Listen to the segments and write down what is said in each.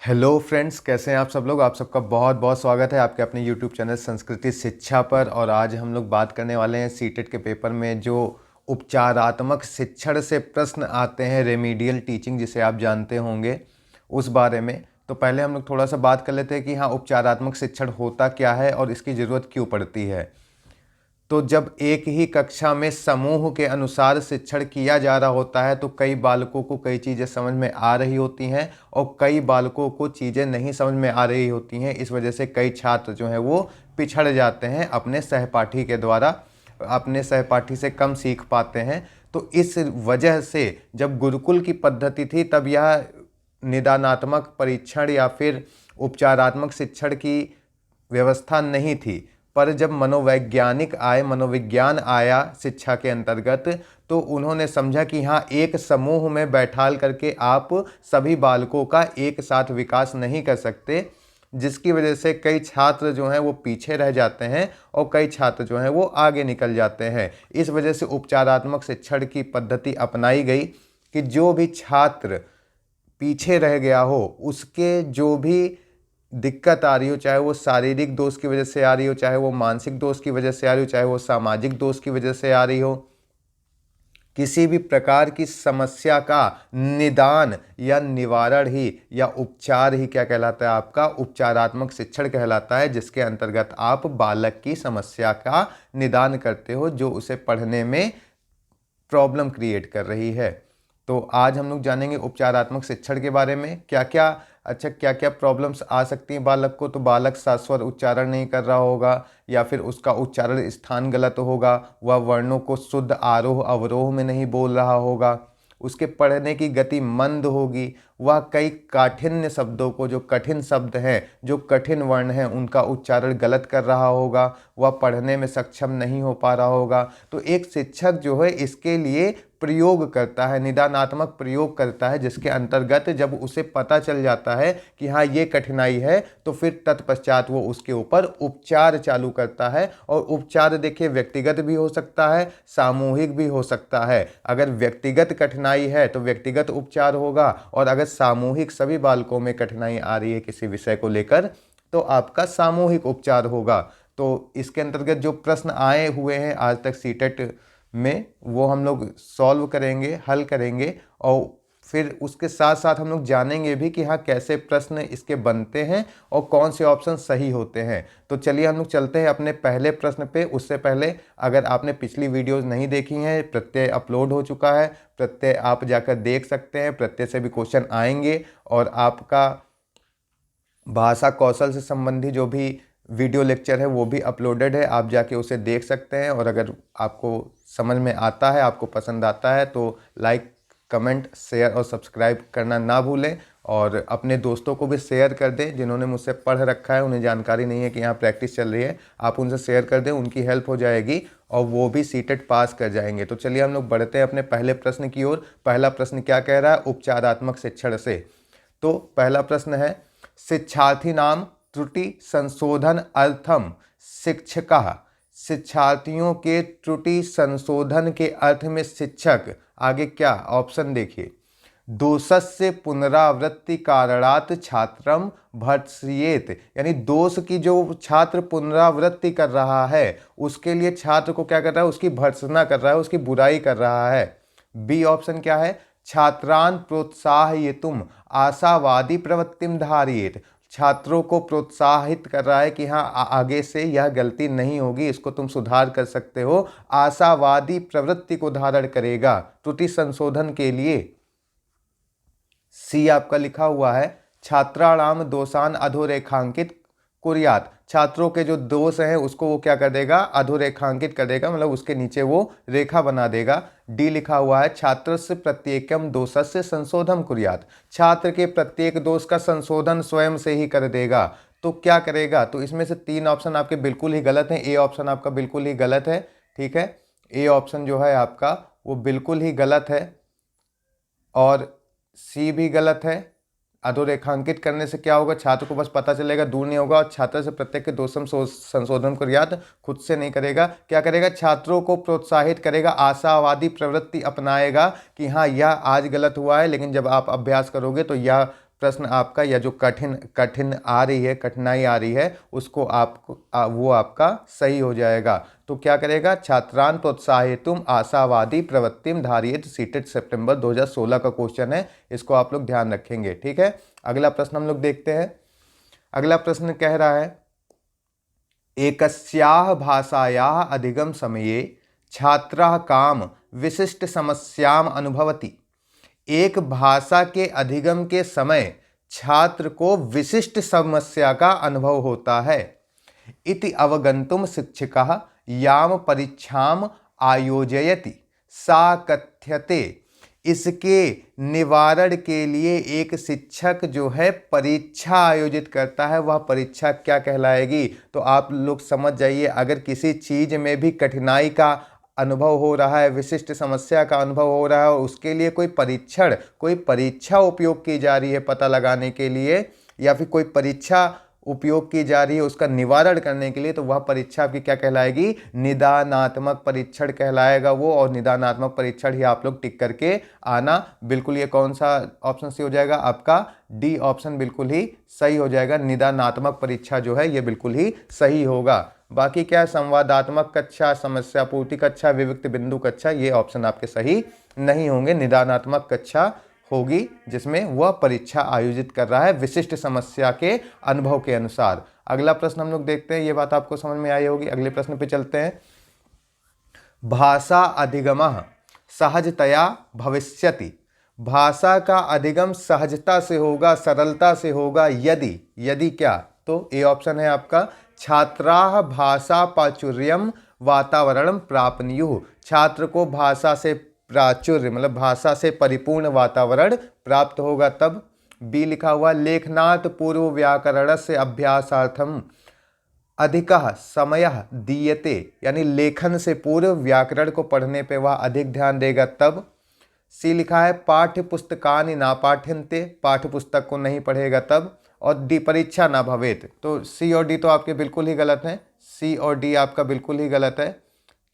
Hello friends, कैसे हैं आप सब लोग। आप सबका बहुत बहुत स्वागत है आपके अपने यूट्यूब चैनल संस्कृति शिक्षा पर। और आज हम लोग बात करने वाले हैं सीटेट के पेपर में जो उपचारात्मक शिक्षण से प्रश्न आते हैं, रेमीडियल टीचिंग जिसे आप जानते होंगे, उस बारे में। तो पहले हम लोग थोड़ा सा बात कर लेते हैं कि हाँ, उपचारात्मक शिक्षण होता क्या है और इसकी ज़रूरत क्यों पड़ती है। तो जब एक ही कक्षा में समूह के अनुसार शिक्षण किया जा रहा होता है तो कई बालकों को कई चीज़ें समझ में आ रही होती हैं और कई बालकों को चीज़ें नहीं समझ में आ रही होती हैं। इस वजह से कई छात्र जो हैं वो पिछड़ जाते हैं अपने सहपाठी के द्वारा, अपने सहपाठी से कम सीख पाते हैं। तो इस वजह से जब गुरुकुल की पद्धति थी तब यह निदानात्मक परीक्षण या फिर उपचारात्मक शिक्षण की व्यवस्था नहीं थी। पर जब मनोविज्ञान आया शिक्षा के अंतर्गत, तो उन्होंने समझा कि हाँ, एक समूह में बैठाल करके आप सभी बालकों का एक साथ विकास नहीं कर सकते, जिसकी वजह से कई छात्र जो हैं वो पीछे रह जाते हैं और कई छात्र जो हैं वो आगे निकल जाते हैं। इस वजह से उपचारात्मक शिक्षण की पद्धति अपनाई गई कि जो भी छात्र पीछे रह गया हो, उसके जो भी दिक्कत आ रही हो, चाहे वो शारीरिक दोष की वजह से आ रही हो, चाहे वो मानसिक दोष की वजह से आ रही हो, चाहे वो सामाजिक दोष की वजह से आ रही हो, किसी भी प्रकार की समस्या का निदान या निवारण ही या उपचार ही क्या कहलाता है, आपका उपचारात्मक शिक्षण कहलाता है, जिसके अंतर्गत आप बालक की समस्या का निदान करते हो जो उसे पढ़ने में प्रॉब्लम क्रिएट कर रही है। तो आज हम लोग जानेंगे उपचारात्मक शिक्षण के बारे में, क्या क्या प्रॉब्लम्स आ सकती हैं बालक को। तो बालक शाश्वत उच्चारण नहीं कर रहा होगा, या फिर उसका उच्चारण स्थान गलत होगा, वह वर्णों को शुद्ध आरोह अवरोह में नहीं बोल रहा होगा, उसके पढ़ने की गति मंद होगी, वह कई काठिन्य शब्दों को, जो कठिन शब्द हैं, जो कठिन वर्ण हैं, उनका उच्चारण गलत कर रहा होगा, वह पढ़ने में सक्षम नहीं हो पा रहा होगा। तो एक शिक्षक जो है इसके लिए प्रयोग करता है, निदानात्मक प्रयोग करता है, जिसके अंतर्गत जब उसे पता चल जाता है कि हाँ, ये कठिनाई है, तो फिर तत्पश्चात वो उसके ऊपर उपचार चालू करता है। और उपचार देखिए, व्यक्तिगत भी हो सकता है, सामूहिक भी हो सकता है। अगर व्यक्तिगत कठिनाई है तो व्यक्तिगत उपचार होगा, और अगर सामूहिक सभी बालकों में कठिनाई आ रही है किसी विषय को लेकर, तो आपका सामूहिक उपचार होगा। तो इसके अंतर्गत जो प्रश्न आए हुए हैं आज तक सीटेट में, वो हम लोग सॉल्व करेंगे, हल करेंगे, और फिर उसके साथ साथ हम लोग जानेंगे भी कि हाँ, कैसे प्रश्न इसके बनते हैं और कौन से ऑप्शन सही होते हैं। तो चलिए हम लोग चलते हैं अपने पहले प्रश्न पे। उससे पहले अगर आपने पिछली वीडियोस नहीं देखी हैं, प्रत्यय अपलोड हो चुका है, प्रत्यय आप जाकर देख सकते हैं, प्रत्यय से भी क्वेश्चन आएंगे। और आपका भाषा कौशल से संबंधी जो भी वीडियो लेक्चर है वो भी अपलोडेड है, आप जाके उसे देख सकते हैं। और अगर आपको समझ में आता है, आपको पसंद आता है, तो लाइक, कमेंट, शेयर और सब्सक्राइब करना ना भूलें। और अपने दोस्तों को भी शेयर कर दें जिन्होंने मुझसे पढ़ रखा है, उन्हें जानकारी नहीं है कि यहाँ प्रैक्टिस चल रही है, आप उनसे शेयर कर दें, उनकी हेल्प हो जाएगी और वो भी सीटेट पास कर जाएंगे। तो चलिए हम लोग बढ़ते हैं अपने पहले प्रश्न की ओर। पहला प्रश्न क्या कह रहा है, उपचारात्मक शिक्षण से। तो पहला प्रश्न है, शिक्षार्थी नाम त्रुटि संशोधन अर्थम शिक्षकः। शिक्षार्थियों के त्रुटि संशोधन के अर्थ में शिक्षक, आगे क्या ऑप्शन देखिए, दोषस्य पुनरावृत्ति कारणात् छात्रम भर्त्सयेत, यानी दोष की जो छात्र पुनरावृत्ति कर रहा है उसके लिए छात्र को क्या कर रहा है, उसकी भर्त्सना कर रहा है, उसकी बुराई कर रहा है। बी ऑप्शन क्या है, छात्रान प्रोत्साहयितुम आशावादी प्रवृत्तिम धारयेत, छात्रों को प्रोत्साहित कर रहा है कि हाँ, आगे से यह गलती नहीं होगी, इसको तुम सुधार कर सकते हो, आशावादी प्रवृत्ति को धारण करेगा त्रुटि संशोधन के लिए। सी आपका लिखा हुआ है, छात्राणाम दोषान अधोरेखांकित कुर्यात, छात्रों के जो दोष हैं उसको वो क्या कर देगा, अधोरेखांकित कर देगा, मतलब उसके नीचे वो रेखा बना देगा। डी लिखा हुआ है, छात्रस्य प्रत्येकम दोषस्य संशोधन कुर्यात, छात्र के प्रत्येक दोष का संशोधन स्वयं से ही कर देगा। तो क्या करेगा, तो इसमें से तीन ऑप्शन आपके बिल्कुल ही गलत हैं। ए ऑप्शन आपका बिल्कुल ही गलत है, ठीक है, ए ऑप्शन जो है आपका वो बिल्कुल ही गलत है, और सी भी गलत है। अधोरेखांकित करने से क्या होगा, छात्र को बस पता चलेगा, दूर नहीं होगा, और छात्र से प्रत्येक के दोषम संशोधन को याद खुद से नहीं करेगा। क्या करेगा, छात्रों को प्रोत्साहित करेगा, आशावादी प्रवृत्ति अपनाएगा कि हाँ, यह आज गलत हुआ है लेकिन जब आप अभ्यास करोगे तो यह प्रश्न आपका या जो कठिनाई आ रही है उसको वो आपका सही हो जाएगा। तो क्या करेगा, छात्रान प्रोत्साहितुम आशावादी प्रवृत्तिम धारयेत सीटेट सितंबर 2016 का क्वेश्चन है, इसको आप लोग ध्यान रखेंगे। ठीक है, अगला प्रश्न हम लोग देखते हैं। अगला प्रश्न कह रहा है एकस्याः भाषायाः अधिगम समये छात्रः काम विशिष्ट समस्याम अनुभवति। एक भाषा के अधिगम के समय छात्र को विशिष्ट समस्या का अनुभव होता है। इति अवगंतुम शिक्षकः याम परीक्षाम आयोजयति सा कथ्यते। इसके निवारण के लिए एक शिक्षक जो है परीक्षा आयोजित करता है, वह परीक्षा क्या कहलाएगी? तो आप लोग समझ जाइए, अगर किसी चीज़ में भी कठिनाई का अनुभव हो रहा है, विशिष्ट समस्या का अनुभव हो रहा है और उसके लिए कोई परीक्षा उपयोग की जा रही है पता लगाने के लिए, या फिर कोई परीक्षा उपयोग की जा रही है उसका निवारण करने के लिए, तो वह परीक्षा आपकी क्या कहलाएगी? निदानात्मक परीक्षण कहलाएगा वो। और निदानात्मक परीक्षण ही आप लोग टिक करके आना। बिल्कुल ये कौन सा ऑप्शन सही हो जाएगा? आपका डी ऑप्शन बिल्कुल ही सही हो जाएगा। निदानात्मक परीक्षा जो है ये बिल्कुल ही सही होगा। बाकी क्या है, संवादात्मक कक्षा, समस्या पूर्ति कक्षा, विविक्त बिंदु कक्षा, ये ऑप्शन आपके सही नहीं होंगे। निदानात्मक कक्षा होगी जिसमें वह परीक्षा आयोजित कर रहा है विशिष्ट समस्या के अनुभव के अनुसार। अगला प्रश्न हम लोग देखते हैं, ये बात आपको समझ में आई होगी। अगले प्रश्न पे चलते हैं। भाषा अधिगमः सहजतया भविष्यति। भाषा का अधिगम सहजता से होगा, सरलता से होगा यदि क्या? तो ए ऑप्शन है आपका छात्राः भाषा प्राचुर्यम वातावरण प्रापनुयुः। छात्र को भाषा से प्राचुर्य मतलब भाषा से परिपूर्ण वातावरण प्राप्त होगा तब। बी लिखा हुआ लेखनात् पूर्व व्याकरणस्य अभ्यासार्थम अधिकः समयः दीयते, यानी लेखन से पूर्व व्याकरण को पढ़ने पे वह अधिक ध्यान देगा तब। सी लिखा है पाठ्य पुस्तकानि ना पाठ्यन्ते, पाठ्य पुस्तक को नहीं पढ़ेगा तब। और डी परीक्षा ना भवेत। तो सी और डी तो आपके बिल्कुल ही गलत हैं। सी और डी आपका बिल्कुल ही गलत है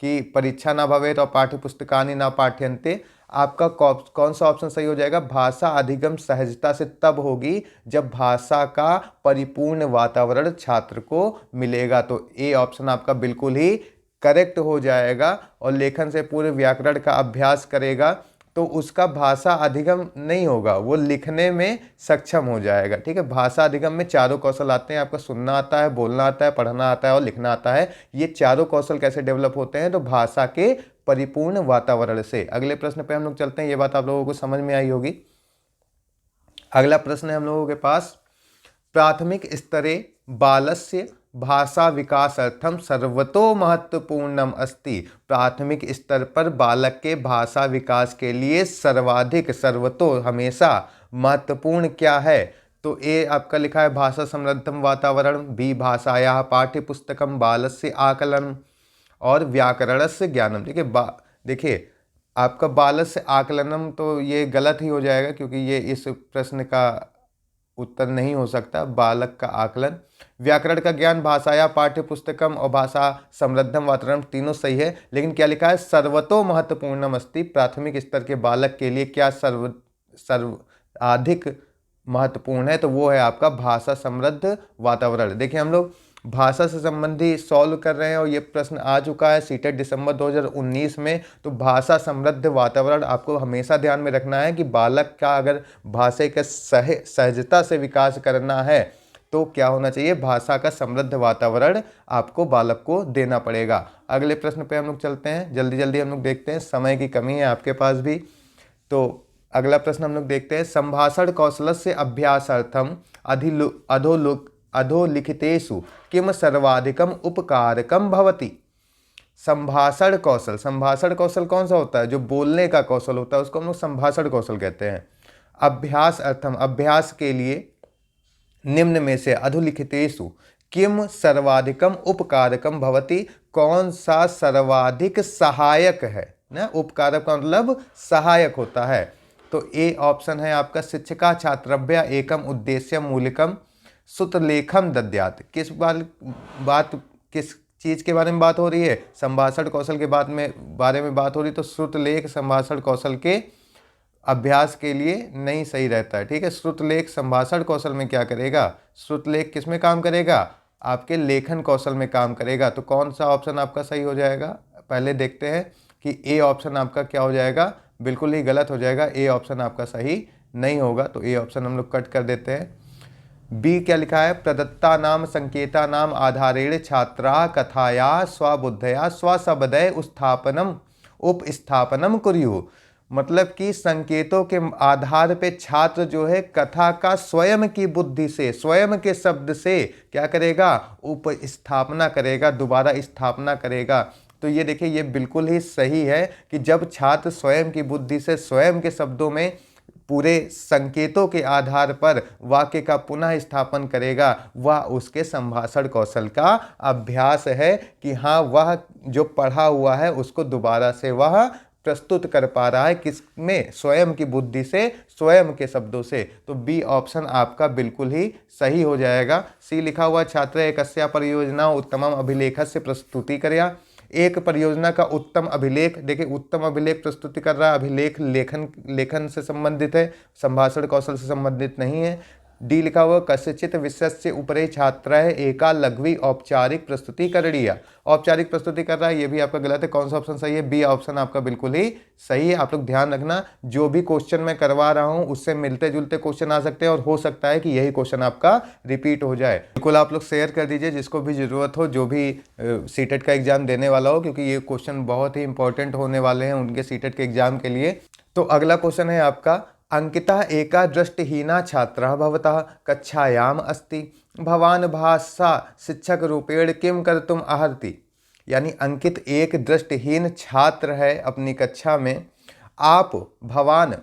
कि परीक्षा ना भवेत और पाठ्य पुस्तकानि ना पाठ्यन्ते। आपका कौन सा ऑप्शन सही हो जाएगा? भाषा अधिगम सहजता से तब होगी जब भाषा का परिपूर्ण वातावरण छात्र को मिलेगा। तो ए ऑप्शन आपका बिल्कुल ही करेक्ट हो जाएगा। और लेखन से पूर्व व्याकरण का अभ्यास करेगा तो उसका भाषा अधिगम नहीं होगा, वो लिखने में सक्षम हो जाएगा। ठीक है, भाषा अधिगम में चारों कौशल आते हैं। आपका सुनना आता है, बोलना आता है, पढ़ना आता है और लिखना आता है। ये चारों कौशल कैसे डेवलप होते हैं? तो भाषा के परिपूर्ण वातावरण से। अगले प्रश्न पे हम लोग चलते हैं, ये बात आप लोगों को समझ में आई होगी। अगला प्रश्न है हम लोगों के पास, प्राथमिक स्तरे बालस्य भाषा विकासार्थम सर्वतो महत्वपूर्णम अस्ति। प्राथमिक स्तर पर बालक के भाषा विकास के लिए सर्वतो हमेशा महत्वपूर्ण क्या है? तो ए आपका लिखा है भाषा समृद्धम वातावरण, बी भाषायाः पाठ्यपुस्तकम बालस्य आकलन और व्याकरणस्य ज्ञानम। देखिए आपका बालस्य आकलनम तो ये गलत ही हो जाएगा क्योंकि ये इस प्रश्न का उत्तर नहीं हो सकता। बालक का आकलन, व्याकरण का ज्ञान, भाषाया पाठ्य पुस्तकम और भाषा समृद्धम वातावरण तीनों सही है। लेकिन क्या लिखा है? सर्वतो महत्वपूर्णम अस्ति। प्राथमिक स्तर के बालक के लिए क्या सर्वाधिक महत्वपूर्ण है? तो वो है आपका भाषा समृद्ध वातावरण। देखिए हम लोग भाषा से संबंधी सॉल्व कर रहे हैं और ये प्रश्न आ चुका है सीटेट दिसंबर 2019 में। तो भाषा समृद्ध वातावरण आपको हमेशा ध्यान में रखना है कि बालक का अगर भाषा का सहजता से विकास करना है तो क्या होना चाहिए? भाषा का समृद्ध वातावरण आपको बालक को देना पड़ेगा। अगले प्रश्न पे हम लोग चलते हैं, जल्दी जल्दी हम लोग देखते हैं, समय की कमी है आपके पास भी। तो अगला प्रश्न हम लोग देखते हैं, संभाषण कौशलस्य अभ्यासार्थम अधोलिखितेषु किम सर्वाधिकम उपकारकम भवति। संभाषण कौशल कौन सा होता है? जो बोलने का कौशल होता है उसको हम लोग संभाषण कौशल कहते हैं। अभ्यास के लिए निम्न में से अधोलिखितेषु किम सर्वाधिकम उपकारकम भवति, कौन सा सर्वाधिक सहायक है ना? उपकारक का मतलब सहायक होता है। तो ए ऑप्शन है आपका शिक्षका छात्रभ्य एकम उद्देश्यम मूलिकम सुतलेखम दद्यात्। किस चीज़ के बारे में बात हो रही है? संभाषण कौशल के बारे में बात हो रही है। तो श्रुतलेख संभाषण कौशल के अभ्यास के लिए नहीं सही रहता है। ठीक है, श्रुतलेख संभाषण कौशल में क्या करेगा, श्रुतलेख किस में काम करेगा, आपके लेखन कौशल में काम करेगा। तो कौन सा ऑप्शन आपका सही हो जाएगा, पहले देखते हैं कि ए ऑप्शन आपका क्या हो जाएगा, बिल्कुल ही गलत हो जाएगा। ए ऑप्शन आपका सही नहीं होगा, तो ए ऑप्शन हम लोग कट कर देते हैं। बी क्या लिखा है, प्रदत्ता नाम संकेता नाम आधारेण छात्रा कथाया स्वबुद्धया स्वशब्दय उत्स्थापनम उपस्थापनम कुर्यु। मतलब कि संकेतों के आधार पे छात्र जो है कथा का स्वयं की बुद्धि से, स्वयं के शब्द से क्या करेगा, उपस्थापना करेगा, दोबारा स्थापना करेगा। तो ये देखिए, ये बिल्कुल ही सही है कि जब छात्र स्वयं की बुद्धि से स्वयं के शब्दों में पूरे संकेतों के आधार पर वाक्य का पुनः स्थापन करेगा, वह उसके संभाषण कौशल का अभ्यास है कि हाँ, वह जो पढ़ा हुआ है उसको दोबारा से वह प्रस्तुत कर पा रहा है, किसमें, स्वयं की बुद्धि से, स्वयं के शब्दों से। तो बी ऑप्शन आपका बिल्कुल ही सही हो जाएगा। सी लिखा हुआ, छात्र एकस्या परियोजना उत्तमम अभिलेखस्य प्रस्तुतिकर्या। एक परियोजना का उत्तम अभिलेख, देखिए उत्तम अभिलेख प्रस्तुति कर रहा है, अभिलेख लेखन से संबंधित है, संभाषण कौशल से संबंधित नहीं है। डी लिखा हुआ, कस्यचित विषयस्य उपरि छात्रः एका लघ्वी औपचारिक प्रस्तुति करणीया। औपचारिक प्रस्तुति कर रहा है, ये भी आपका गलत है। कौन सा ऑप्शन सही है, बी ऑप्शन आपका बिल्कुल ही सही है। आप लोग ध्यान रखना, जो भी क्वेश्चन मैं करवा रहा हूँ उससे मिलते जुलते क्वेश्चन आ सकते हैं और हो सकता है कि यही क्वेश्चन आपका रिपीट हो जाए। बिल्कुल आप लोग शेयर कर दीजिए जिसको भी ज़रूरत हो, जो भी सीटेट का एग्जाम देने वाला हो, क्योंकि ये क्वेश्चन बहुत ही इंपॉर्टेंट होने वाले हैं उनके सीटेट के एग्जाम के लिए। तो अगला क्वेश्चन है आपका, अंकिता एका दृष्टिहीना छात्रः भवतः कक्षायाम अस्ति, भवान भाषा शिक्षक रूपेण किम कर्तुम अर्हति। यानी अंकित एक दृष्टिहीन छात्र है अपनी कक्षा में, आप भवान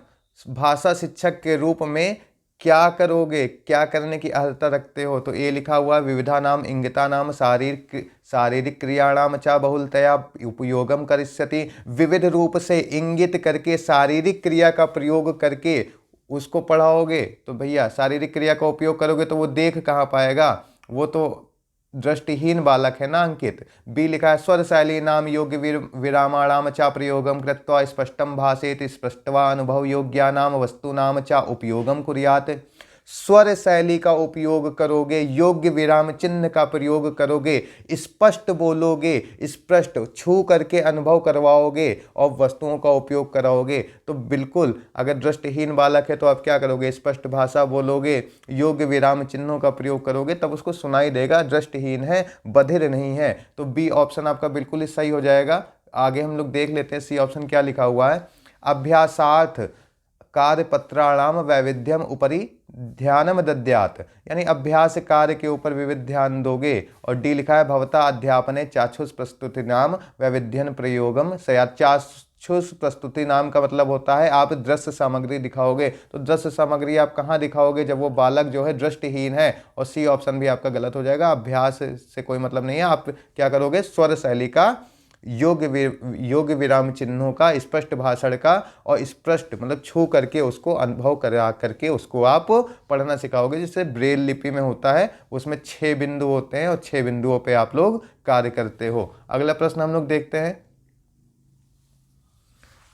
भाषा शिक्षक के रूप में क्या करोगे, क्या करने की अर्हता रखते हो। तो ये लिखा हुआ, विविधा नाम इंगिता नाम शारीरिक क्रियाणाम च बहुलतया उपयोगम करिष्यति। विविध रूप से इंगित करके शारीरिक क्रिया का प्रयोग करके उसको पढ़ाओगे। तो भैया शारीरिक क्रिया का उपयोग करोगे तो वो देख कहाँ पाएगा, वो तो दृष्टिहीन बालक है ना अंकित। बी लिखा है, स्वर शैली नाम योग्य विरामाणाम च प्रयोगम कृत्वा स्पष्टम भाषेत स्पष्टवा अनुभव योग्यानाम वस्तूनाम च उपयोगम कुर्यात्। स्वर शैली का उपयोग करोगे, योग्य विराम चिन्ह का प्रयोग करोगे, स्पष्ट बोलोगे, स्पष्ट छू करके अनुभव करवाओगे और वस्तुओं का उपयोग कराओगे। तो बिल्कुल अगर दृष्टिहीन बालक है तो आप क्या करोगे, स्पष्ट भाषा बोलोगे, योग्य विराम चिन्हों का प्रयोग करोगे, तब उसको सुनाई देगा। दृष्टिहीन है, बधिर नहीं है। तो बी ऑप्शन आपका बिल्कुल ही सही हो जाएगा। आगे हम लोग देख लेते हैं सी ऑप्शन क्या लिखा हुआ है, अभ्यासार्थ कार्यपत्राणाम वैविध्यम उपरि ध्यानम दद्यात। यानी अभ्यास कार्य के ऊपर विविध ध्यान दोगे। और डी लिखा है, भवता अध्यापने चाक्षुष प्रस्तुति नाम वैविध्यन प्रयोगम सयात। चाक्षुष प्रस्तुति नाम का मतलब होता है आप दृश्य सामग्री दिखाओगे। तो दृश्य सामग्री आप कहाँ दिखाओगे, जब वो बालक जो है दृष्टिहीन है। और सी ऑप्शन भी आपका गलत हो जाएगा, अभ्यास से कोई मतलब नहीं है। आप क्या करोगे, स्वर शैली का, योग्य विराम चिन्हों का, स्पष्ट भाषण का और स्पष्ट मतलब छू करके उसको अनुभव करा करके उसको आप पढ़ना सिखाओगे। जिससे ब्रेल लिपि में होता है, उसमें 6 बिंदु होते हैं और 6 बिंदुओं पे आप लोग कार्य करते हो। अगला प्रश्न हम लोग देखते हैं।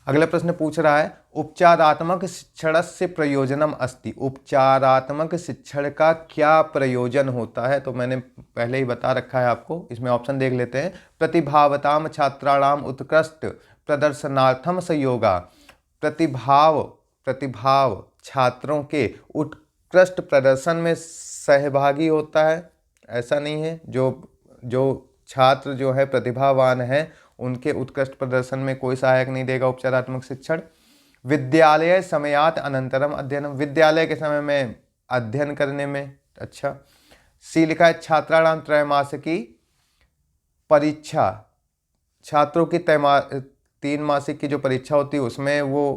अगला प्रश्न पूछ रहा है, उपचारात्मक शिक्षण से प्रयोजनम अस्ति। उपचारात्मक शिक्षण का क्या प्रयोजन होता है। तो मैंने पहले ही बता रखा है आपको, इसमें ऑप्शन देख लेते हैं। प्रतिभावताम छात्राणाम उत्कृष्ट प्रदर्शनार्थम सहयोगा। प्रतिभाव छात्रों के उत्कृष्ट प्रदर्शन में सहभागी होता है। ऐसा नहीं है, जो छात्र जो है प्रतिभावान है उनके उत्कृष्ट प्रदर्शन में कोई सहायक नहीं देगा उपचारात्मक शिक्षण। विद्यालय समयात अनंतरम अध्ययन, विद्यालय के समय में अध्ययन करने में। अच्छा, सी लिखा है, छात्राणाम त्रैमासिकी परीक्षा। छात्रों की 3 मासिक की जो परीक्षा होती है उसमें वो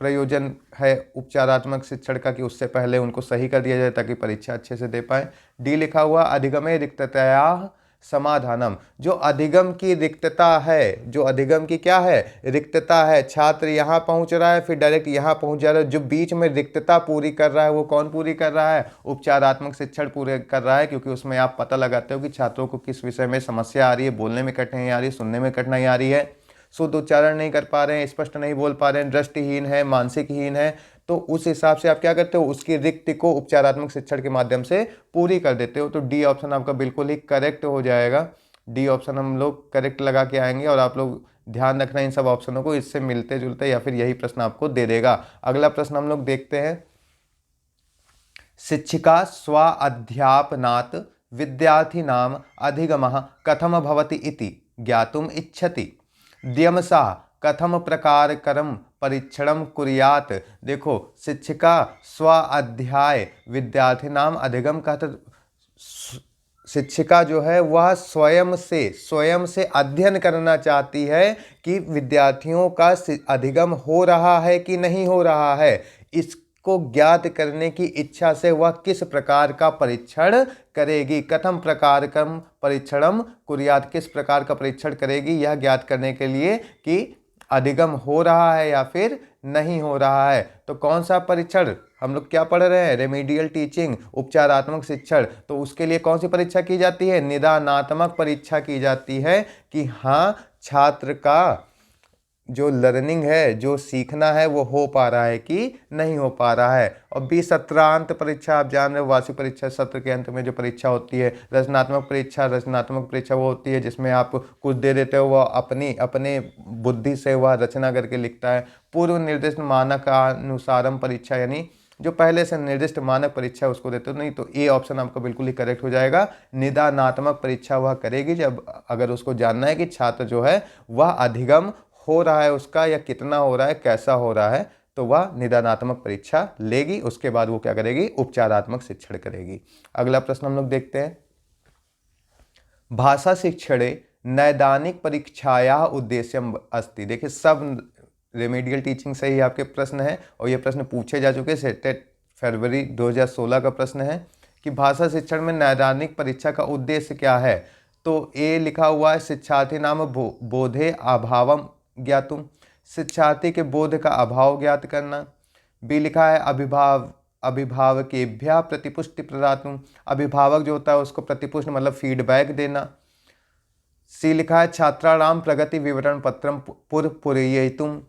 प्रयोजन है उपचारात्मक शिक्षण का कि उससे पहले उनको सही कर दिया जाए ताकि परीक्षा अच्छे से दे पाए। डी लिखा हुआ, अधिगमे रिक्ततया समाधानम। जो अधिगम की रिक्तता है, जो अधिगम की क्या है, रिक्तता है। छात्र यहाँ पहुँच रहा है फिर डायरेक्ट यहाँ पहुँच जा रहा है, जो बीच में रिक्तता पूरी कर रहा है वो कौन पूरी कर रहा है, उपचारात्मक शिक्षण पूरे कर रहा है। क्योंकि उसमें आप पता लगाते हो कि छात्रों को किस विषय में समस्या आ रही है, बोलने में कठिनाई आ रही है, सुनने में कठिनाई आ रही है, शुद्ध उच्चारण नहीं कर पा रहे हैं, स्पष्ट नहीं बोल पा रहे हैं, दृष्टिहीन है, मानसिकहीन है, तो उस हिसाब से आप क्या करते हो, उसकी रिक्ति को उपचारात्मक शिक्षण के माध्यम से पूरी कर देते हो। तो डी ऑप्शन आपका बिल्कुल ही करेक्ट हो जाएगा। डी ऑप्शन हम लोग करेक्ट लगा के आएंगे और आप लोग ध्यान रखना इन सब ऑप्शनों को, इससे मिलते जुलते या फिर यही प्रश्न आपको दे देगा। अगला प्रश्न हम लोग देखते हैं। शिक्षिका स्वाध्यापनात् विद्यार्थिनाम् अधिगमः कथम भवति इति ज्ञातुम् इच्छति। द्यमसा कथम प्रकारकरं परीक्षणं कुर्यात्। देखो, शिक्षिका स्वाध्याय विद्यार्थिनाम अधिगम का, शिक्षिका जो है वह स्वयं से अध्ययन करना चाहती है कि विद्यार्थियों का अधिगम हो रहा है कि नहीं हो रहा है। इसको ज्ञात करने की इच्छा से वह किस प्रकार का परीक्षण करेगी। कथम प्रकारकम परीक्षणम कुर्यात्, किस प्रकार का परीक्षण करेगी यह ज्ञात करने के लिए कि अधिगम हो रहा है या फिर नहीं हो रहा है। तो कौन सा परीक्षण, हम लोग क्या पढ़ रहे हैं, रेमेडियल टीचिंग, उपचारात्मक शिक्षण। तो उसके लिए कौन सी परीक्षा की जाती है, निदानात्मक परीक्षा की जाती है कि हाँ छात्र का जो लर्निंग है, जो सीखना है, वो हो पा रहा है कि नहीं हो पा रहा है। और बी सत्रांत परीक्षा, आप जान रहे हो वार्षिक परीक्षा, सत्र के अंत में जो परीक्षा होती है। रचनात्मक परीक्षा वो होती है जिसमें आप कुछ दे देते हो, वह अपने बुद्धि से वह रचना करके लिखता है। पूर्व निर्दिष्ट मानकानुसारम परीक्षा, यानी जो पहले से निर्दिष्ट मानक परीक्षा उसको देते हो। नहीं तो ए ऑप्शन आपका बिल्कुल ही करेक्ट हो जाएगा। निदानात्मक परीक्षा वह करेगी जब अगर उसको जानना है कि छात्र जो है वह अधिगम हो रहा है उसका, या कितना हो रहा है, कैसा हो रहा है, तो वह निदानात्मक परीक्षा लेगी। उसके बाद वो क्या करेगी, उपचारात्मक शिक्षण करेगी। अगला प्रश्न हम लोग देखते हैं। भाषा शिक्षणे नैदानिक परीक्षाया उद्देश्यम अस्ति। देखिए, सब रेमेडियल टीचिंग से ही आपके प्रश्न है और ये प्रश्न पूछे जा चुके। सेटेट फरवरी 2016 का प्रश्न है कि भाषा शिक्षण में नैदानिक परीक्षा का उद्देश्य क्या है। तो ए लिखा हुआ है शिक्षार्थी नाम बोधे अभावम ज्ञातुम, शिक्षार्थी के बोध का अभाव ज्ञात करना। बी लिखा है अभिभावकेभ्यः प्रतिपुष्टि प्रदातुम, अभिभावक जो होता है उसको प्रतिपुष्टि मतलब फीडबैक देना। सी लिखा है छात्राणाम प्रगति विवरण पत्रम पूरयितुम,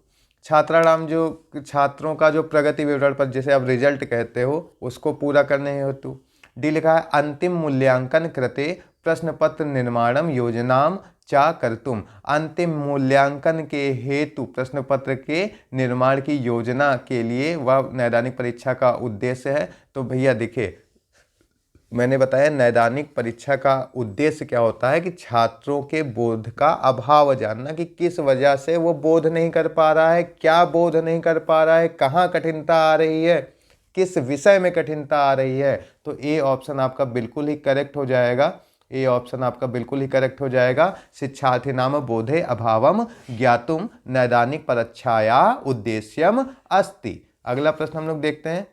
छात्राणाम जो छात्रों का जो प्रगति विवरण पर जैसे आप रिजल्ट कहते हो उसको पूरा करने हेतु। डी लिखा है अंतिम मूल्यांकन कृते प्रश्न पत्र निर्माणम योजनाम चा करतुम, अंतिम मूल्यांकन के हेतु प्रश्न पत्र के निर्माण की योजना के लिए वह नैदानिक परीक्षा का उद्देश्य है। तो भैया देखिए, मैंने बताया नैदानिक परीक्षा का उद्देश्य क्या होता है कि छात्रों के बोध का अभाव जानना, कि किस वजह से वो बोध नहीं कर पा रहा है, क्या बोध नहीं कर पा रहा है, कहाँ कठिनता आ रही है, किस विषय में कठिनता आ रही है। तो ए ऑप्शन आपका बिल्कुल ही करेक्ट हो जाएगा। ए ऑप्शन आपका बिल्कुल ही करेक्ट हो जाएगा। शिक्षार्थी नाम बोधे अभावम ज्ञातुम नैदानिक परीक्षाया उद्देश्यम अस्ति। अगला प्रश्न हम लोग देखते हैं।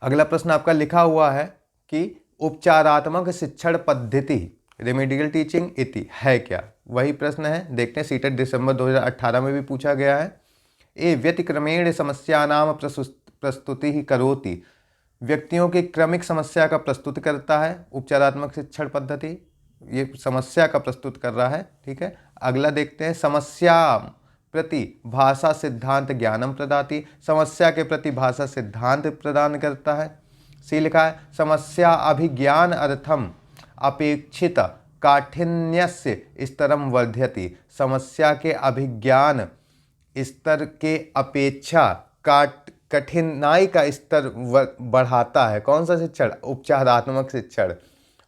अगला प्रश्न आपका लिखा हुआ है कि उपचारात्मक शिक्षण पद्धति रेमेडियल टीचिंग इति है क्या। वही प्रश्न है, देखते हैं। सीटेट दिसंबर 2018 में भी पूछा गया है। ए व्यतिक्रमेण समस्यानाम प्रस्तुति ही करोति, व्यक्तियों की क्रमिक समस्या का प्रस्तुत करता है उपचारात्मक शिक्षण पद्धति, ये समस्या का प्रस्तुत कर रहा है। ठीक है, अगला देखते हैं। समस्या प्रति भाषा सिद्धांत ज्ञानम प्रदाति, समस्या के प्रति भाषा सिद्धांत प्रदान करता है। सी लिखा है समस्या अभिज्ञान अर्थम अपेक्षित काठिन्यस्य स्तरम वर्धयति, समस्या के अभिज्ञान स्तर के अपेक्षा कठिनाई का स्तर बढ़ाता है। कौन सा शिक्षण, उपचारात्मक शिक्षण।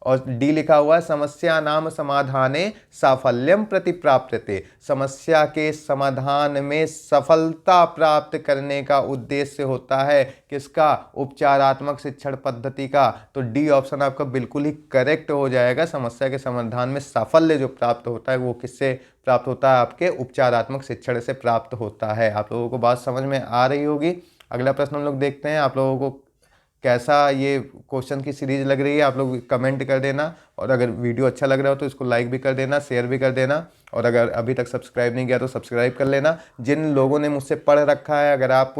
और डी लिखा हुआ है समस्या नाम समाधाने साफल्यम प्रति प्राप्यते, समस्या के समाधान में सफलता प्राप्त करने का उद्देश्य होता है किसका, उपचारात्मक शिक्षण पद्धति का। तो डी ऑप्शन आपका बिल्कुल ही करेक्ट हो जाएगा। समस्या के समाधान में साफल्य जो प्राप्त होता है वो किससे प्राप्त होता है, आपके उपचारात्मक शिक्षण से प्राप्त होता है। आप लोगों को बात समझ में आ रही होगी। अगला प्रश्न हम लोग देखते हैं। आप लोगों को कैसा ये क्वेश्चन की सीरीज लग रही है आप लोग कमेंट कर देना, और अगर वीडियो अच्छा लग रहा हो तो इसको लाइक भी कर देना, शेयर भी कर देना, और अगर अभी तक सब्सक्राइब नहीं किया तो सब्सक्राइब कर लेना। जिन लोगों ने मुझसे पढ़ रखा है, अगर आप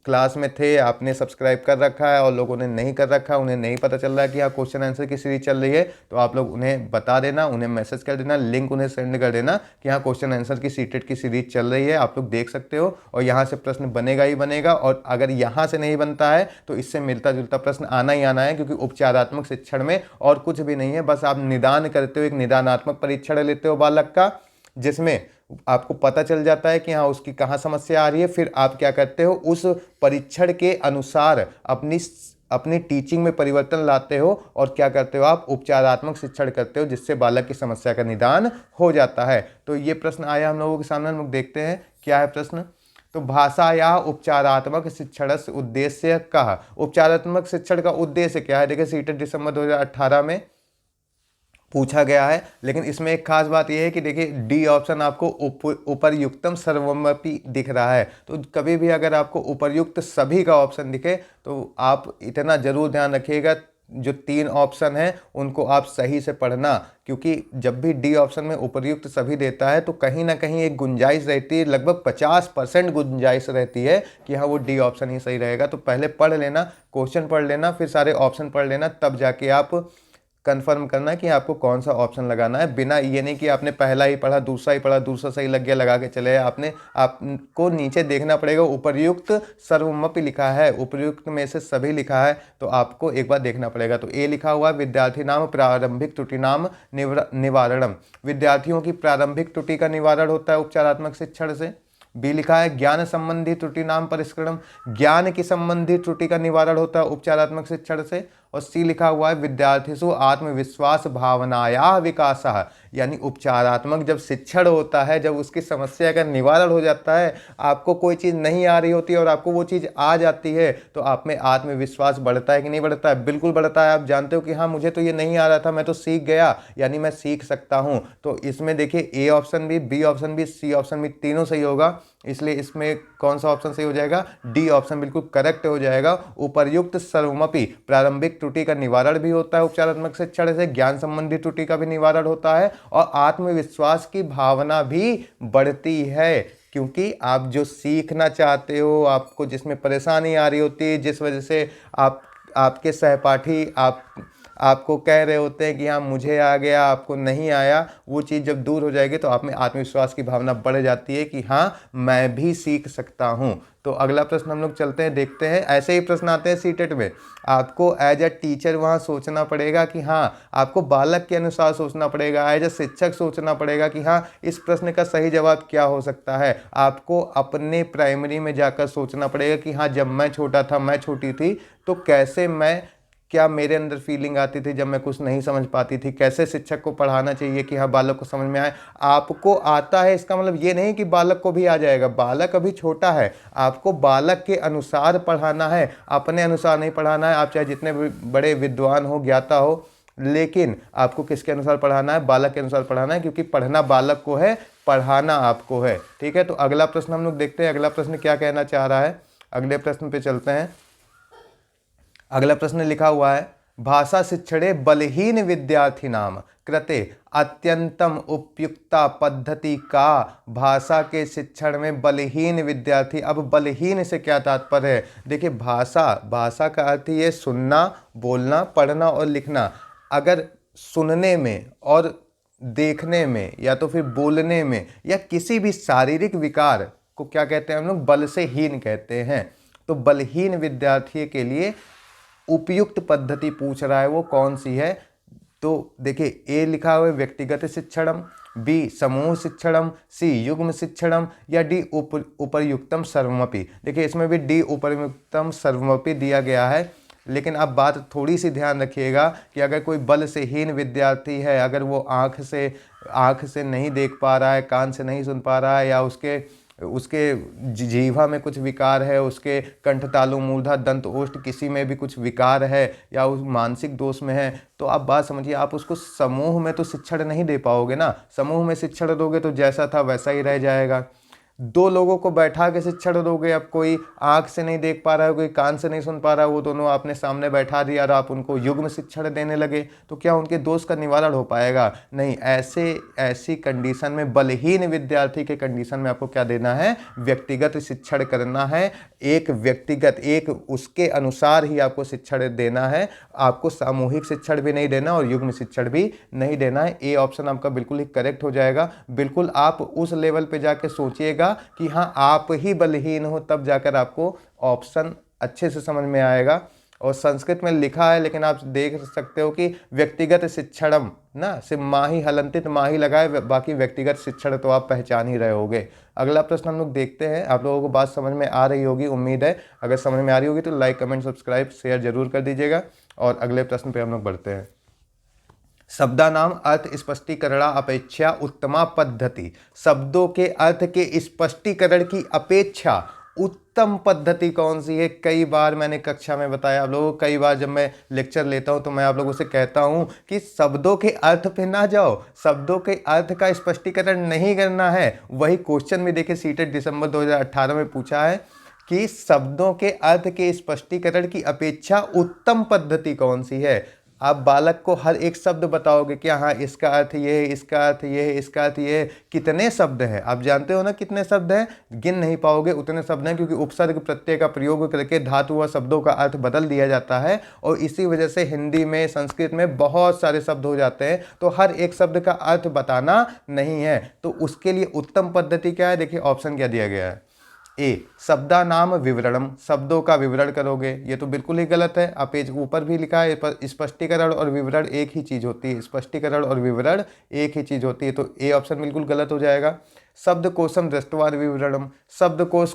क्लास में थे, आपने सब्सक्राइब कर रखा है और लोगों ने नहीं कर रखा है, उन्हें नहीं पता चल रहा है कि हाँ क्वेश्चन आंसर की सीरीज चल रही है, तो आप लोग उन्हें बता देना, उन्हें मैसेज कर देना, लिंक उन्हें सेंड कर देना कि हाँ क्वेश्चन आंसर की सीटेट की सीरीज चल रही है, आप लोग देख सकते हो और यहाँ से प्रश्न बनेगा ही बनेगा। और अगर यहाँ से नहीं बनता है तो इससे मिलता जुलता प्रश्न आना ही आना है, क्योंकि उपचारात्मक शिक्षण में और कुछ भी नहीं है, बस आप निदान करते हो, एक निदानात्मक परीक्षण लेते हो बालक का, जिसमें आपको पता चल जाता है कि हाँ उसकी कहाँ समस्या आ रही है। फिर आप क्या करते हो, उस परीक्षण के अनुसार अपनी टीचिंग में परिवर्तन लाते हो और क्या करते हो, आप उपचारात्मक शिक्षण करते हो, जिससे बालक की समस्या का निदान हो जाता है। तो ये प्रश्न आया हम लोगों के सामने, हम लोग देखते हैं क्या है प्रश्न। तो भाषाया उपचारात्मक शिक्षण उद्देश्य कहा, उपचारात्मक शिक्षण का उद्देश्य क्या है। देखिए सीटेट दिसंबर 2018 में पूछा गया है, लेकिन इसमें एक खास बात यह है कि देखिए डी ऑप्शन आपको उपर्युक्तम सर्वमपि दिख रहा है। तो कभी भी अगर आपको उपर्युक्त सभी का ऑप्शन दिखे तो आप इतना जरूर ध्यान रखिएगा, जो 3 ऑप्शन हैं उनको आप सही से पढ़ना, क्योंकि जब भी डी ऑप्शन में उपर्युक्त सभी देता है तो कहीं ना कहीं एक गुंजाइश रहती है, लगभग 50% गुंजाइश रहती है कि हाँ वो डी ऑप्शन ही सही रहेगा। तो पहले पढ़ लेना, क्वेश्चन पढ़ लेना, फिर सारे ऑप्शन पढ़ लेना, तब जाके आप कंफर्म करना कि आपको कौन सा ऑप्शन लगाना है। बिना ये नहीं कि आपने पहला ही पढ़ा, दूसरा ही पढ़ा, दूसरा सही लग गया लगा के चले, आपको नीचे देखना पड़ेगा, उपर्युक्त सर्वमपि लिखा है, उपर्युक्त में से सभी लिखा है, तो आपको एक बार देखना पड़ेगा। तो ए लिखा हुआ विद्यार्थी नाम प्रारंभिक त्रुटि नाम निवारणम, विद्यार्थियों की प्रारंभिक त्रुटि का निवारण होता है उपचारात्मक शिक्षण से। बी लिखा है ज्ञान संबंधी त्रुटि नाम परिष्करणम, ज्ञान की संबंधी त्रुटि का निवारण होता है उपचारात्मक शिक्षण से। और सी लिखा हुआ है विद्यार्थीषु आत्मविश्वास भावनाया विकास, यानी उपचारात्मक जब शिक्षण होता है, जब उसकी समस्या का निवारण हो जाता है, आपको कोई चीज़ नहीं आ रही होती है और आपको वो चीज़ आ जाती है, तो आप में आत्मविश्वास बढ़ता है कि नहीं बढ़ता है, बिल्कुल बढ़ता है। आप जानते हो कि हाँ मुझे तो ये नहीं आ रहा था, मैं तो सीख गया, यानी मैं सीख सकता हूँ। तो इसमें देखिए ए ऑप्शन भी, बी ऑप्शन भी, सी ऑप्शन भी, तीनों सही होगा, इसलिए इसमें कौन सा ऑप्शन सही हो जाएगा, डी ऑप्शन बिल्कुल करेक्ट हो जाएगा। उपर्युक्त सर्वमपि प्रारंभिक त्रुटि का निवारण भी होता है उपचारात्मक शिक्षण से, ज्ञान संबंधी त्रुटि का भी निवारण होता है और आत्मविश्वास की भावना भी बढ़ती है, क्योंकि आप जो सीखना चाहते हो, आपको जिसमें परेशानी आ रही होती है, जिस वजह से आपके सहपाठी आपको कह रहे होते हैं कि हाँ मुझे आ गया, आपको नहीं आया, वो चीज़ जब दूर हो जाएगी तो आप में आत्मविश्वास की भावना बढ़ जाती है कि हाँ मैं भी सीख सकता हूँ। तो अगला प्रश्न हम लोग चलते हैं, देखते हैं। ऐसे ही प्रश्न आते हैं सीटेट में, आपको एज अ टीचर वहाँ सोचना पड़ेगा कि हाँ, आपको बालक के अनुसार सोचना पड़ेगा, एज अ शिक्षक सोचना पड़ेगा कि हाँ इस प्रश्न का सही जवाब क्या हो सकता है। आपको अपने प्राइमरी में जाकर सोचना पड़ेगा कि हाँ जब मैं छोटा था, मैं छोटी थी, तो कैसे क्या मेरे अंदर फीलिंग आती थी जब मैं कुछ नहीं समझ पाती थी, कैसे शिक्षक को पढ़ाना चाहिए कि हाँ बालक को समझ में आए। आपको आता है इसका मतलब ये नहीं कि बालक को भी आ जाएगा, बालक अभी छोटा है, आपको बालक के अनुसार पढ़ाना है, अपने अनुसार नहीं पढ़ाना है। आप चाहे जितने बड़े विद्वान हो, ज्ञाता हो, लेकिन आपको किसके अनुसार पढ़ाना है, बालक के अनुसार पढ़ाना है, क्योंकि पढ़ना बालक को है, पढ़ाना आपको है। ठीक है, तो अगला प्रश्न हम लोग देखते हैं, अगला प्रश्न क्या कहना चाह रहा है। अगले प्रश्न पे चलते हैं। अगला प्रश्न लिखा हुआ है भाषा शिक्षणे बलहीन विद्यार्थी नाम कृते अत्यंतम उपयुक्ता पद्धति का, भाषा के शिक्षण में बलहीन विद्यार्थी। अब बलहीन से क्या तात्पर्य है, देखिए भाषा का अर्थ ये सुनना, बोलना, पढ़ना और लिखना। अगर सुनने में और देखने में या तो फिर बोलने में या किसी भी शारीरिक विकार को क्या कहते हैं हम लोग, बल से हीन कहते हैं। तो बलहीन विद्यार्थी के लिए उपयुक्त पद्धति पूछ रहा है, वो कौन सी है। तो देखिए ए लिखा हुआ है व्यक्तिगत शिक्षणम, बी समूह शिक्षणम, सी युग्म शिक्षणम, या डी उपयुक्तम सर्वमपि। देखिए इसमें भी डी उपयुक्तम सर्वमपि दिया गया है, लेकिन अब बात थोड़ी सी ध्यान रखिएगा कि अगर कोई बल से हीन विद्यार्थी है, अगर वो आँख से नहीं देख पा रहा है, कान से नहीं सुन पा रहा है, या उसके जीवा में कुछ विकार है, उसके कंठ तालु मूर्धा दंत ओष्ठ किसी में भी कुछ विकार है, या उस मानसिक दोष में है, तो आप बात समझिए, आप उसको समूह में तो शिक्षण नहीं दे पाओगे ना। समूह में शिक्षण दोगे तो जैसा था वैसा ही रह जाएगा। दो लोगों को बैठा के शिक्षण दोगे, अब कोई आंख से नहीं देख पा रहा है, कोई कान से नहीं सुन पा रहा है, वो दोनों आपने सामने बैठा दिया और आप उनको युग्म शिक्षण देने लगे, तो क्या उनके दोष का निवारण हो पाएगा? नहीं। ऐसी कंडीशन में, बलहीन विद्यार्थी के कंडीशन में आपको क्या देना है? व्यक्तिगत शिक्षण करना है। एक व्यक्तिगत, एक उसके अनुसार ही आपको शिक्षण देना है। आपको सामूहिक शिक्षण भी नहीं देना और युग्म शिक्षण भी नहीं देना है। ए ऑप्शन आपका बिल्कुल ही करेक्ट हो जाएगा। बिल्कुल आप उस लेवल पे जाके सोचिएगा कि हाँ आप ही बलहीन हो, तब जाकर आपको ऑप्शन अच्छे से समझ में आएगा। और संस्कृत में लिखा है, लेकिन आप देख सकते हो कि व्यक्तिगत शिक्षणम ना, सिर्फ माही हलंतित माही लगाए, बाकी व्यक्तिगत शिक्षण तो आप पहचान ही रहे होगे। अगला प्रश्न हम लोग देखते हैं। आप लोगों को बात समझ में आ रही होगी, उम्मीद है। अगर समझ में आ रही होगी तो लाइक, कमेंट, सब्सक्राइब, शेयर जरूर कर दीजिएगा। और अगले प्रश्न पे हम लोग बढ़ते हैं। शब्दानाम अर्थ स्पष्टीकरण अपेक्षा उत्तमा पद्धति। शब्दों के अर्थ के स्पष्टीकरण की अपेक्षा उत्तम पद्धति कौन सी है? कई बार मैंने कक्षा में बताया आप लोगों को, कई बार जब मैं लेक्चर लेता हूं तो मैं आप लोगों से कहता हूं कि शब्दों के अर्थ पे ना जाओ, शब्दों के अर्थ का स्पष्टीकरण नहीं करना है। वही क्वेश्चन में देखिए, सीटेट दिसंबर 2018 में पूछा है कि शब्दों के अर्थ के स्पष्टीकरण की अपेक्षा उत्तम पद्धति कौन सी है। आप बालक को हर एक शब्द बताओगे कि हाँ इसका अर्थ ये है, इसका अर्थ ये है, इसका अर्थ ये है। कितने शब्द हैं आप जानते हो ना, कितने शब्द हैं? गिन नहीं पाओगे, उतने शब्द हैं, क्योंकि उपसर्ग प्रत्यय का प्रयोग करके धातु व शब्दों का अर्थ बदल दिया जाता है। और इसी वजह से हिंदी में, संस्कृत में बहुत सारे शब्द हो जाते हैं, तो हर एक शब्द का अर्थ बताना नहीं है। तो उसके लिए उत्तम पद्धति क्या है? देखिए ऑप्शन क्या दिया गया है। ए शब्दानाम विवरणम, शब्दों का विवरण करोगे। ये तो बिल्कुल ही गलत है। आप पेज ऊपर भी लिखा है स्पष्टीकरण और विवरण एक ही चीज होती है, स्पष्टीकरण और विवरण एक ही चीज होती है, तो ए ऑप्शन बिल्कुल गलत हो जाएगा। शब्दकोशम दृष्ट्वा विवरणम, शब्दकोश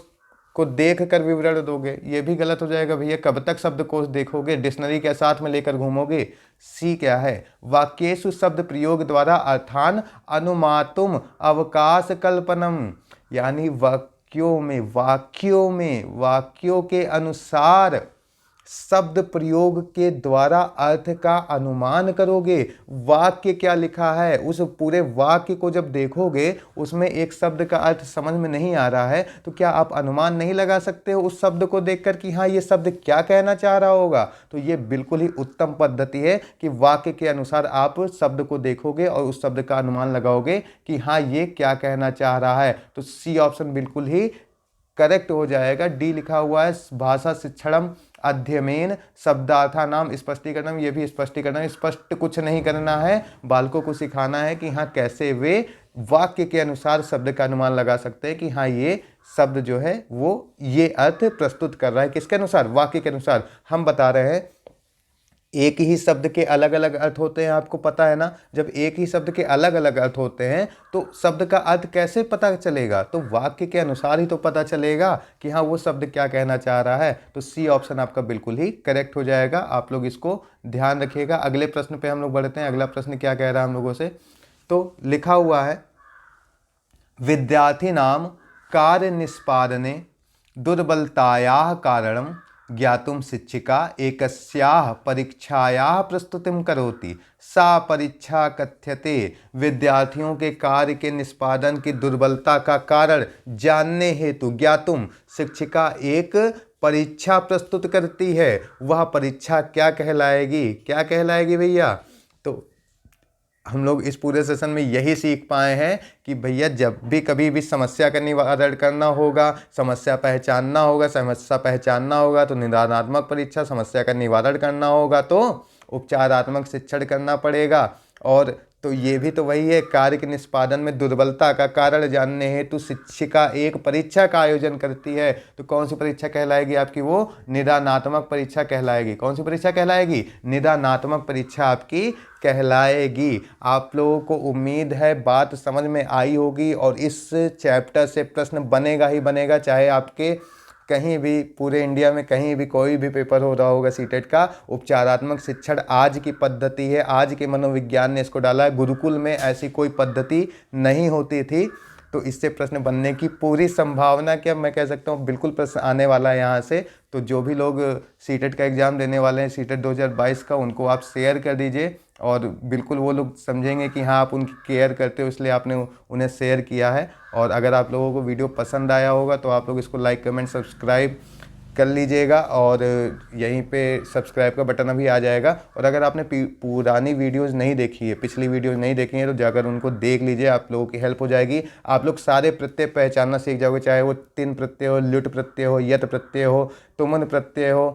को देख कर विवरण दोगे, ये भी गलत हो जाएगा भैया। कब तक शब्दकोश देखोगे? डिक्शनरी के साथ में लेकर घूमोगे? सी क्या है? वाक्येषु शब्द प्रयोग द्वारा अर्थान अनुमातुम अवकाश कल्पनम, यानी वाक्यों के अनुसार शब्द प्रयोग के द्वारा अर्थ का अनुमान करोगे। वाक्य क्या लिखा है, उस पूरे वाक्य को जब देखोगे उसमें एक शब्द का अर्थ समझ में नहीं आ रहा है, तो क्या आप अनुमान नहीं लगा सकते हो उस शब्द को देखकर कि हाँ ये शब्द क्या कहना चाह रहा होगा? तो ये बिल्कुल ही उत्तम पद्धति है कि वाक्य के अनुसार आप शब्द को देखोगे और उस शब्द का अनुमान लगाओगे कि हाँ ये क्या कहना चाह रहा है। तो सी ऑप्शन बिल्कुल ही करेक्ट हो जाएगा। डी लिखा हुआ है भाषा शिक्षणम अध्ययन शब्दार्था नाम स्पष्टीकरण, ये भी स्पष्टीकरण, स्पष्ट कुछ नहीं करना है, बालकों को सिखाना है कि हाँ कैसे वे वाक्य के अनुसार शब्द का अनुमान लगा सकते हैं कि हाँ ये शब्द जो है वो ये अर्थ प्रस्तुत कर रहा है। किसके अनुसार? वाक्य के अनुसार। हम बता रहे हैं एक ही शब्द के अलग अलग अर्थ होते हैं, आपको पता है ना। जब एक ही शब्द के अलग अलग अर्थ होते हैं तो शब्द का अर्थ कैसे पता चलेगा? तो वाक्य के अनुसार ही तो पता चलेगा कि हाँ वो शब्द क्या कहना चाह रहा है। तो सी ऑप्शन आपका बिल्कुल ही करेक्ट हो जाएगा। आप लोग इसको ध्यान रखिएगा। अगले प्रश्न पे हम लोग बढ़ते हैं। अगला प्रश्न क्या कह रहा है हम लोगों से? तो लिखा हुआ है विद्यार्थी नाम कार्य निष्पादने दुर्बलतायाः कारणम ज्ञातुम शिक्षिका एकस्याः परीक्षायाः प्रस्तुतिं करोति, सा परीक्षा कथ्यते। विद्यार्थियों के कार्य के निष्पादन की दुर्बलता का कारण जानने हेतु ज्ञातुम शिक्षिका एक परीक्षा प्रस्तुत करती है। वह परीक्षा क्या कहलाएगी? क्या कहलाएगी भैया? तो हम लोग इस पूरे सेशन में यही सीख पाए हैं कि भैया जब भी कभी भी समस्या का निवारण करना होगा, समस्या पहचानना होगा तो निदानात्मक परीक्षा, समस्या का निवारण करना होगा तो उपचारात्मक शिक्षण करना पड़ेगा। और तो ये भी तो वही है, कार्य के निष्पादन में दुर्बलता का कारण जानने हेतु शिक्षिका एक परीक्षा का आयोजन करती है। तो कौन सी परीक्षा कहलाएगी आपकी? वो निदानात्मक परीक्षा कहलाएगी। कौन सी परीक्षा कहलाएगी? निदानात्मक परीक्षा आपकी कहलाएगी। आप लोगों को उम्मीद है बात समझ में आई होगी और इस चैप्टर से प्रश्न बनेगा ही बनेगा, चाहे आपके कहीं भी पूरे इंडिया में कहीं भी कोई भी पेपर हो रहा होगा सीटेट का। उपचारात्मक शिक्षण आज की पद्धति है, आज के मनोविज्ञान ने इसको डाला है। गुरुकुल में ऐसी कोई पद्धति नहीं होती थी, तो इससे प्रश्न बनने की पूरी संभावना, क्या मैं कह सकता हूँ बिल्कुल प्रश्न आने वाला है यहाँ से। तो जो भी लोग सीटेट का एग्ज़ाम देने वाले हैं सीटेट 2022 का, उनको आप शेयर कर दीजिए और बिल्कुल वो लोग समझेंगे कि हाँ आप उनकी केयर करते हो, इसलिए आपने उन्हें शेयर किया है। और अगर आप लोगों को वीडियो पसंद आया होगा तो आप लोग इसको लाइक कमेंट सब्सक्राइब कर लीजिएगा, और यहीं पे सब्सक्राइब का बटन अभी आ जाएगा। और अगर आपने पुरानी वीडियोस नहीं देखी है, पिछली वीडियोस नहीं देखी है, तो जाकर उनको देख लीजिए, आप लोगों की हेल्प हो जाएगी। आप लोग सारे प्रत्यय पहचानना सीख जाओगे, चाहे वो तिन प्रत्यय हो, लुट प्रत्यय हो, यत प्रत्यय हो, तुमन प्रत्यय हो,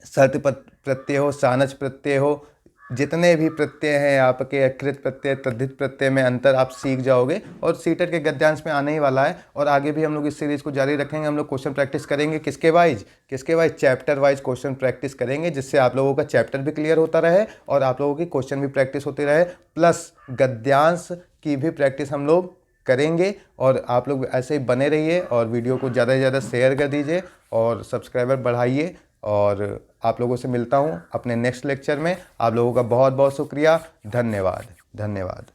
सर्त प्रत्यय हो, सानच प्रत्यय हो, जितने भी प्रत्यय हैं आपके कृत प्रत्यय तद्धित प्रत्यय में अंतर आप सीख जाओगे। और सीटेट के गद्यांश में आने ही वाला है, और आगे भी हम लोग इस सीरीज़ को जारी रखेंगे। हम लोग क्वेश्चन प्रैक्टिस करेंगे किसके wise chapter wise question practice करेंगे, जिससे आप लोगों का चैप्टर भी क्लियर होता रहे और आप लोगों की क्वेश्चन भी प्रैक्टिस होती रहे, प्लस गद्यांश की भी प्रैक्टिस हम लोग करेंगे। और आप लोग ऐसे ही बने रहिए और वीडियो को ज़्यादा से ज़्यादा शेयर कर दीजिए और सब्सक्राइबर बढ़ाइए। और आप लोगों से मिलता हूँ अपने नेक्स्ट लेक्चर में। आप लोगों का बहुत बहुत शुक्रिया। धन्यवाद।